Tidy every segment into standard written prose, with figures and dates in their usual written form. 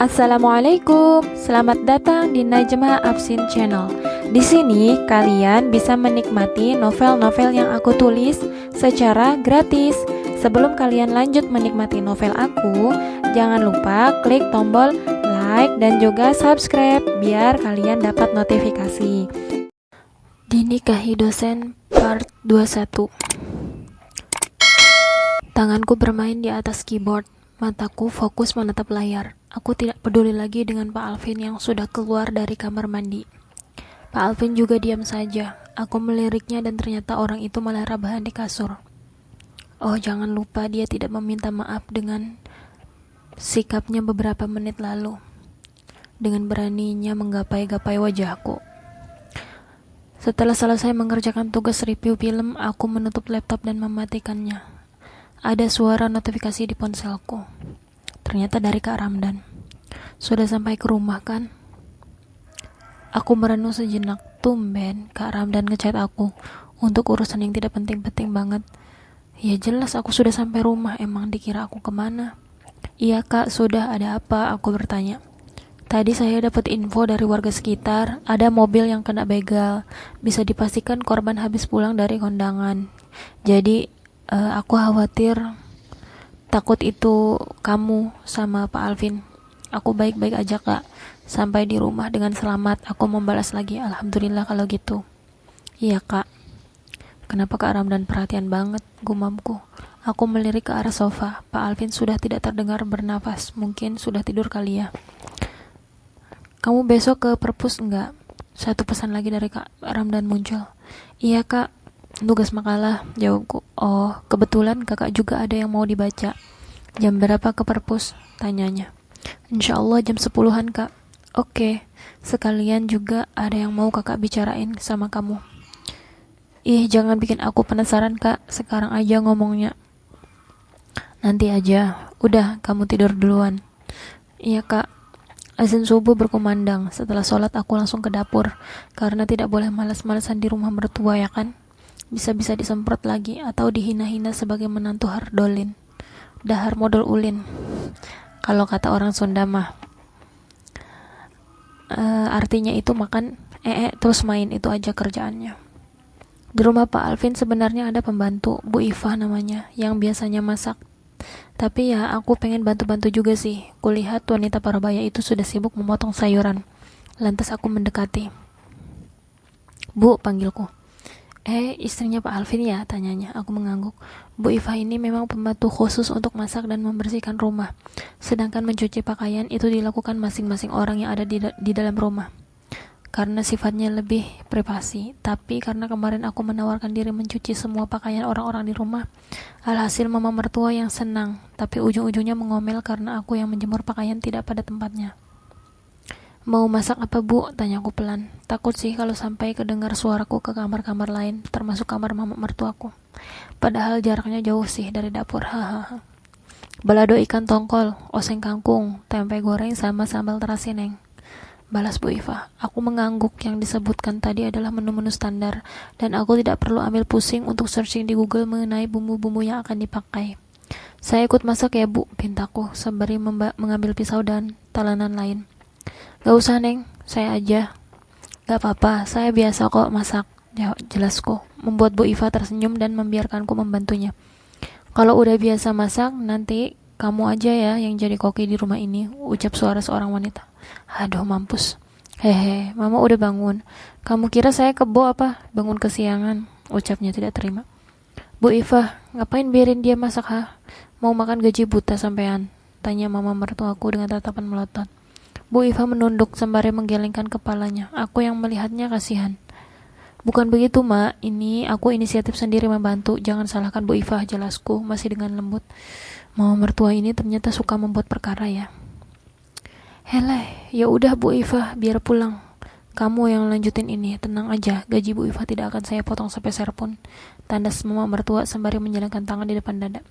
Assalamualaikum, selamat datang di Najma Afsin Channel. Di sini kalian bisa menikmati novel-novel yang aku tulis secara gratis. Sebelum kalian lanjut menikmati novel aku, jangan lupa klik tombol like dan juga subscribe biar kalian dapat notifikasi. Dinikahi dosen part 21. Tanganku bermain di atas keyboard. Mataku fokus menatap layar. Aku tidak peduli lagi dengan Pak Alvin yang sudah keluar dari kamar mandi. Pak Alvin juga diam saja. Aku meliriknya dan ternyata orang itu malah rebahan di kasur. Oh, jangan lupa dia tidak meminta maaf dengan sikapnya beberapa menit lalu. Dengan beraninya menggapai-gapai wajahku. Setelah selesai mengerjakan tugas review film, aku menutup laptop dan mematikannya. Ada suara notifikasi di ponselku. Ternyata dari Kak Ramdan. Sudah sampai ke rumah kan? Aku merenung sejenak. Tumben Kak Ramdan ngechat aku untuk urusan yang tidak penting-penting banget. Ya jelas aku sudah sampai rumah. Emang dikira aku kemana? Iya Kak, sudah. Ada apa? Aku bertanya. Tadi saya dapat info dari warga sekitar. Ada mobil yang kena begal. Bisa dipastikan korban habis pulang dari kondangan. Jadi aku khawatir, takut itu kamu sama Pak Alvin. Aku baik-baik aja Kak. Sampai di rumah dengan selamat. Aku membalas lagi, alhamdulillah kalau gitu. Iya Kak. Kenapa Kak Ramdan perhatian banget, gumamku. Aku melirik ke arah sofa. Pak Alvin sudah tidak terdengar bernafas. Mungkin sudah tidur kali ya. Kamu besok ke perpus enggak? Satu pesan lagi dari Kak Ramdan muncul. Iya Kak. Tugas makalah, jawabku. Oh, kebetulan kakak juga ada yang mau dibaca. Jam berapa ke perpus? Tanyanya. Insya Allah jam 10-an kak. Oke, sekalian juga ada yang mau kakak bicarain sama kamu. Ih, jangan bikin aku penasaran kak, sekarang aja ngomongnya. Nanti aja, udah kamu tidur duluan. Iya kak. Azan subuh berkumandang. Setelah sholat aku langsung ke dapur, karena tidak boleh malas-malasan di rumah mertua ya kan. Bisa-bisa disemprot lagi atau dihina-hina sebagai menantu hardolin. Dahar modal ulin. Kalau kata orang Sunda mah. Artinya itu makan terus main, itu aja kerjaannya. Di rumah Pak Alvin sebenarnya ada pembantu, Bu Iva namanya, yang biasanya masak. Tapi ya aku pengen bantu-bantu juga sih. Kulihat wanita Parabaya itu sudah sibuk memotong sayuran. Lantas aku mendekati. Bu, panggilku. Istrinya Pak Alvin ya? Tanyanya. Aku mengangguk. Bu Iva ini memang pembantu khusus untuk masak dan membersihkan rumah. Sedangkan mencuci pakaian itu dilakukan masing-masing orang yang ada di dalam rumah. Karena sifatnya lebih privasi. Tapi karena kemarin aku menawarkan diri mencuci semua pakaian orang-orang di rumah, alhasil mama mertua yang senang, tapi ujung-ujungnya mengomel karena aku yang menjemur pakaian tidak pada tempatnya. Mau masak apa bu? Tanyaku pelan. Takut sih kalau sampai kedengar suaraku ke kamar-kamar lain, termasuk kamar mama mertuaku. Padahal jaraknya jauh sih dari dapur. Hahaha. Balado ikan tongkol, oseng kangkung, tempe goreng sama sambal terasi neng. Balas Bu Iva. Aku mengangguk. Yang disebutkan tadi adalah menu-menu standar, dan aku tidak perlu ambil pusing untuk searching di Google mengenai bumbu-bumbu yang akan dipakai. Saya ikut masak ya bu, pintaku sembari mengambil pisau dan talenan lain. Gak usah neng, saya aja. Gak apa-apa, saya biasa kok masak, jelasku. Membuat Bu Iva tersenyum dan membiarkanku membantunya. Kalau udah biasa masak, nanti kamu aja ya yang jadi koki di rumah ini, ucap suara seorang wanita. Aduh mampus. Hehe, mama udah bangun. Kamu kira saya kebo apa? Bangun kesiangan, ucapnya tidak terima. Bu Iva, ngapain biarin dia masak ha? Mau makan gaji buta sampean? Tanya mama mertuaku dengan tatapan melotot. Bu Iva menunduk sembari menggelengkan kepalanya. Aku yang melihatnya kasihan. Bukan begitu, Mak. Ini aku inisiatif sendiri membantu. Jangan salahkan Bu Iva, jelasku masih dengan lembut. Mama mertua ini ternyata suka membuat perkara ya. Heleh, ya udah Bu Iva, biar pulang. Kamu yang lanjutin ini, tenang aja. Gaji Bu Iva tidak akan saya potong sepeser pun. Tandas mama mertua sembari menjalankan tangan di depan dada.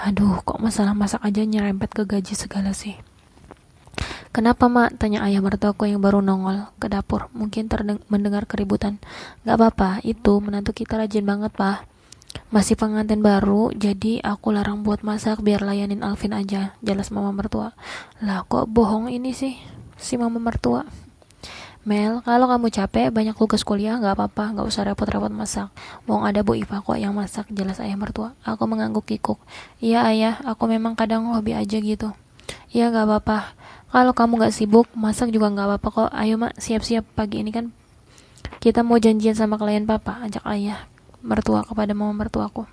Aduh, kok masalah masak aja nyerempet ke gaji segala sih. Kenapa mak? Tanya ayah mertuaku yang baru nongol ke dapur. Mungkin mendengar keributan. Gak apa-apa, itu menantu kita rajin banget pak. Masih pengantin baru, jadi aku larang buat masak biar layanin Alvin aja, jelas mama mertua. Lah kok bohong ini sih, si mama mertua. Mel, kalau kamu capek banyak tugas kuliah nggak apa-apa, nggak usah repot-repot masak. Wong ada Bu Iva kok yang masak, jelas ayah mertua. Aku mengangguk kikuk. Iya ayah, aku memang kadang hobi aja gitu. Iya nggak apa-apa. Kalau kamu nggak sibuk, masak juga nggak apa-apa kok. Ayo mak, siap-siap pagi ini kan kita mau janjian sama klien papa, ajak ayah mertua kepada mama mertuaku.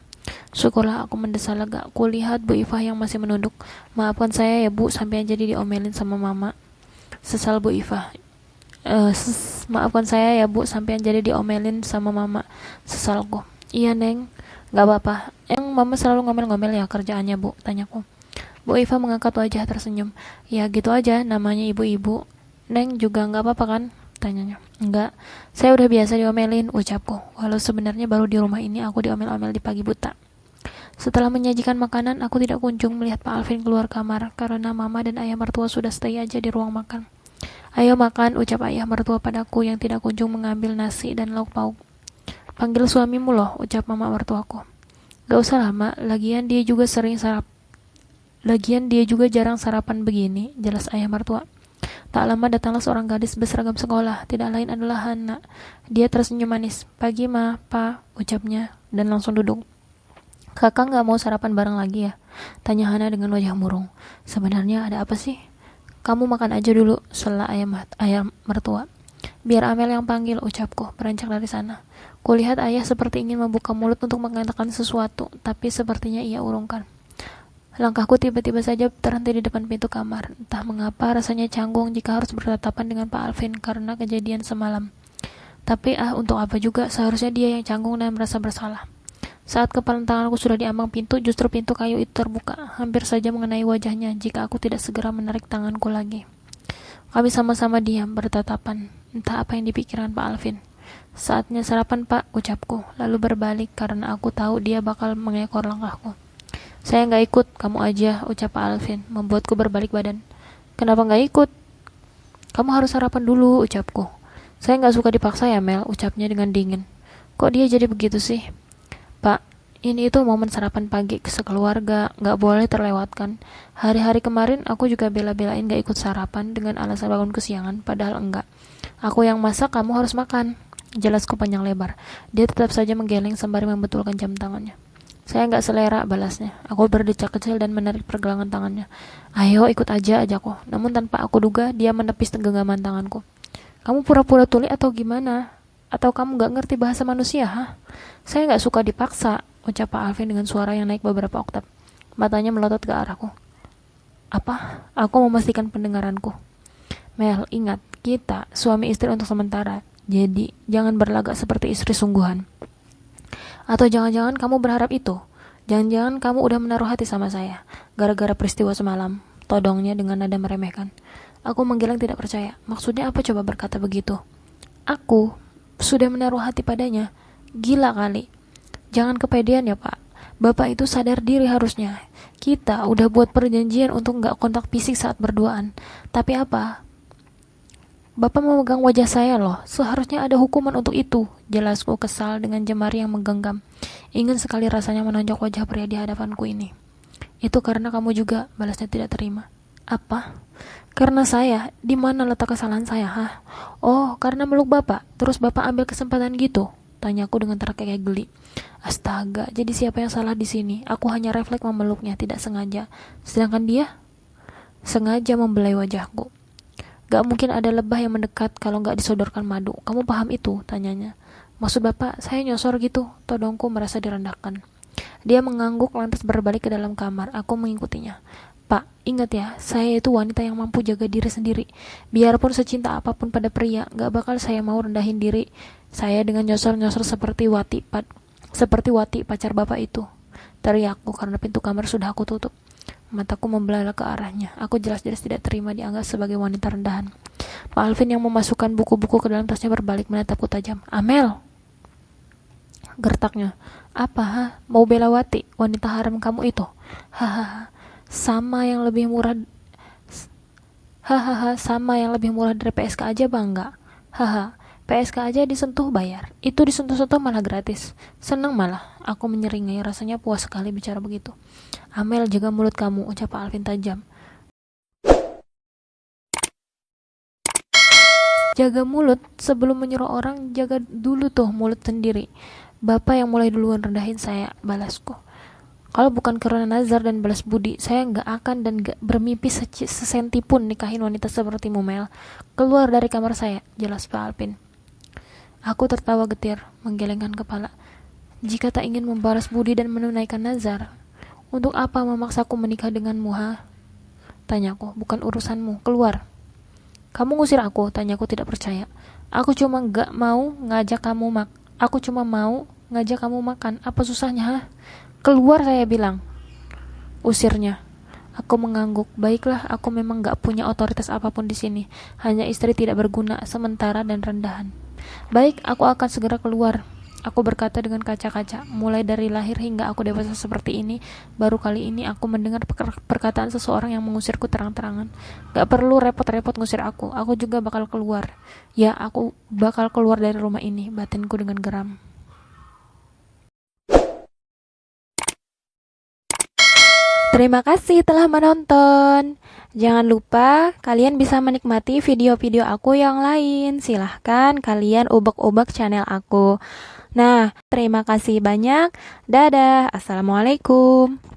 Syukurlah aku mendesah lega. Kulihat Bu Iva yang masih menunduk. Maafkan saya ya Bu, sampai jadi diomelin sama mama. Sesal Bu Iva. Maafkan saya ya Bu, sampai jadi diomelin sama mama. Sesalku. Iya Neng, gak apa-apa. Yang mama selalu ngomel-ngomel ya kerjaannya Bu, tanyaku. Bu Iva mengangkat wajah tersenyum. Ya gitu aja, namanya ibu-ibu. Neng juga gak apa-apa kan? Tanyanya. Enggak, saya udah biasa diomelin, ucapku. Walau sebenarnya baru di rumah ini aku diomel-omel di pagi buta. Setelah menyajikan makanan, aku tidak kunjung melihat Pak Alvin keluar kamar karena mama dan ayah mertua sudah stay aja di ruang makan. Ayo makan, ucap ayah mertua padaku yang tidak kunjung mengambil nasi dan lauk pauk. Panggil suamimu loh, ucap mama mertuaku. Gak usah lama, lagian dia juga jarang sarapan begini, jelas ayah mertua. Tak lama datanglah seorang gadis berseragam sekolah, tidak lain adalah Hana. Dia tersenyum manis. Pagi ma, pa, ucapnya, dan langsung duduk. Kakak gak mau sarapan bareng lagi ya? Tanya Hana dengan wajah murung. Sebenarnya ada apa sih? Kamu makan aja dulu, sela ayah mertua. Biar Amel yang panggil, ucapku, beranjak dari sana. Kulihat ayah seperti ingin membuka mulut untuk mengatakan sesuatu, tapi sepertinya ia urungkan. Langkahku tiba-tiba saja terhenti di depan pintu kamar. Entah mengapa rasanya canggung jika harus bertatapan dengan Pak Alvin karena kejadian semalam. Tapi untuk apa juga, seharusnya dia yang canggung dan merasa bersalah. Saat kepalan tanganku sudah diambang pintu, justru pintu kayu itu terbuka, hampir saja mengenai wajahnya jika aku tidak segera menarik tanganku lagi. Kami sama-sama diam, bertatapan. Entah apa yang dipikirkan Pak Alvin. Saatnya sarapan Pak, ucapku, lalu berbalik karena aku tahu dia bakal mengekor langkahku. Saya nggak ikut, kamu aja, ucap Pak Alvin, membuatku berbalik badan. Kenapa nggak ikut? Kamu harus sarapan dulu, ucapku. Saya nggak suka dipaksa ya Mel, ucapnya dengan dingin. Kok dia jadi begitu sih? Pak, ini itu momen sarapan pagi sekeluarga, nggak boleh terlewatkan. Hari-hari kemarin aku juga bela-belain nggak ikut sarapan dengan alasan bangun kesiangan, padahal enggak. Aku yang masak, kamu harus makan. Jelasku panjang lebar. Dia tetap saja menggeleng sembari membetulkan jam tangannya. Saya nggak selera, balasnya. Aku berdecak kecil dan menarik pergelangan tangannya. Ayo ikut aja, ajakku. Namun tanpa aku duga, dia menepis genggaman tanganku. Kamu pura-pura tuli atau gimana? Atau kamu gak ngerti bahasa manusia, ha? Saya gak suka dipaksa, ucap Pak Alvin dengan suara yang naik beberapa oktav. Matanya melotot ke arahku. Apa? Aku memastikan pendengaranku. Mel, ingat, kita suami istri untuk sementara. Jadi, jangan berlagak seperti istri sungguhan. Atau jangan-jangan kamu berharap itu? Jangan-jangan kamu udah menaruh hati sama saya, gara-gara peristiwa semalam, todongnya dengan nada meremehkan. Aku menggeleng tidak percaya. Maksudnya apa coba berkata begitu? Aku sudah menaruh hati padanya. Gila kali. Jangan kepedean ya Pak. Bapak itu sadar diri harusnya. Kita udah buat perjanjian untuk gak kontak fisik saat berduaan. Tapi apa? Bapak memegang wajah saya loh. Seharusnya ada hukuman untuk itu. Jelasku kesal dengan jemari yang menggenggam. Ingin sekali rasanya menonjok wajah pria di hadapanku ini. Itu karena kamu juga, balasnya tidak terima. Apa? Karena saya, di mana letak kesalahan saya, hah? Oh, karena meluk bapak, terus bapak ambil kesempatan gitu? Tanyaku dengan terkekeh geli. Astaga, jadi siapa yang salah di sini? Aku hanya refleks memeluknya, tidak sengaja. Sedangkan dia sengaja membelai wajahku. Gak mungkin ada lebah yang mendekat kalau gak disodorkan madu. Kamu paham itu? Tanyanya. Maksud bapak, saya nyosor gitu. Todongku merasa direndahkan. Dia mengangguk lantas berbalik ke dalam kamar. Aku mengikutinya. Pak, ingat ya, saya itu wanita yang mampu jaga diri sendiri. Biarpun secinta apapun pada pria, gak bakal saya mau rendahin diri saya dengan nyosor-nyosor seperti Wati pacar bapak itu. Teriakku karena pintu kamar sudah aku tutup. Mataku membelalak ke arahnya. Aku jelas-jelas tidak terima dianggap sebagai wanita rendahan. Pak Alvin yang memasukkan buku-buku ke dalam tasnya berbalik menatapku tajam. Amel! Gertaknya. Apa, ha? Mau bela Wati, wanita haram kamu itu? Hahaha. Sama yang lebih murah sama yang lebih murah dari PSK aja bangga. Haha, PSK aja disentuh bayar. Itu disentuh-sentuh malah gratis. Seneng malah. Aku menyeringai, rasanya puas sekali bicara begitu. Amel, jaga mulut kamu, ucap Pak Alvin tajam. Jaga mulut, sebelum menyuruh orang, jaga dulu tuh mulut sendiri. Bapak yang mulai duluan rendahin saya, balasku. Kalau bukan karena nazar dan balas budi, saya nggak akan dan nggak bermimpi sesenti pun nikahin wanita sepertimu, Mel. Keluar dari kamar saya, jelas Pak Alvin. Aku tertawa getir, menggelengkan kepala. Jika tak ingin membalas budi dan menunaikan nazar, untuk apa memaksaku menikah denganmu, ha? Tanyaku, bukan urusanmu, keluar. Kamu ngusir aku, tanyaku tidak percaya. Aku cuma mau ngajak kamu makan, apa susahnya, ha? Keluar, saya bilang. Usirnya. Aku mengangguk. Baiklah, aku memang gak punya otoritas apapun di sini. Hanya istri tidak berguna, sementara dan rendahan. Baik, aku akan segera keluar. Aku berkata dengan kaca-kaca. Mulai dari lahir hingga aku dewasa seperti ini, baru kali ini aku mendengar perkataan seseorang yang mengusirku terang-terangan. Gak perlu repot-repot ngusir aku. Aku juga bakal keluar. Ya, aku bakal keluar dari rumah ini, batinku dengan geram. Terima kasih telah menonton. Jangan lupa kalian bisa menikmati video-video aku yang lain. Silahkan kalian ubek-ubek channel aku. Nah, terima kasih banyak. Dadah. Assalamualaikum.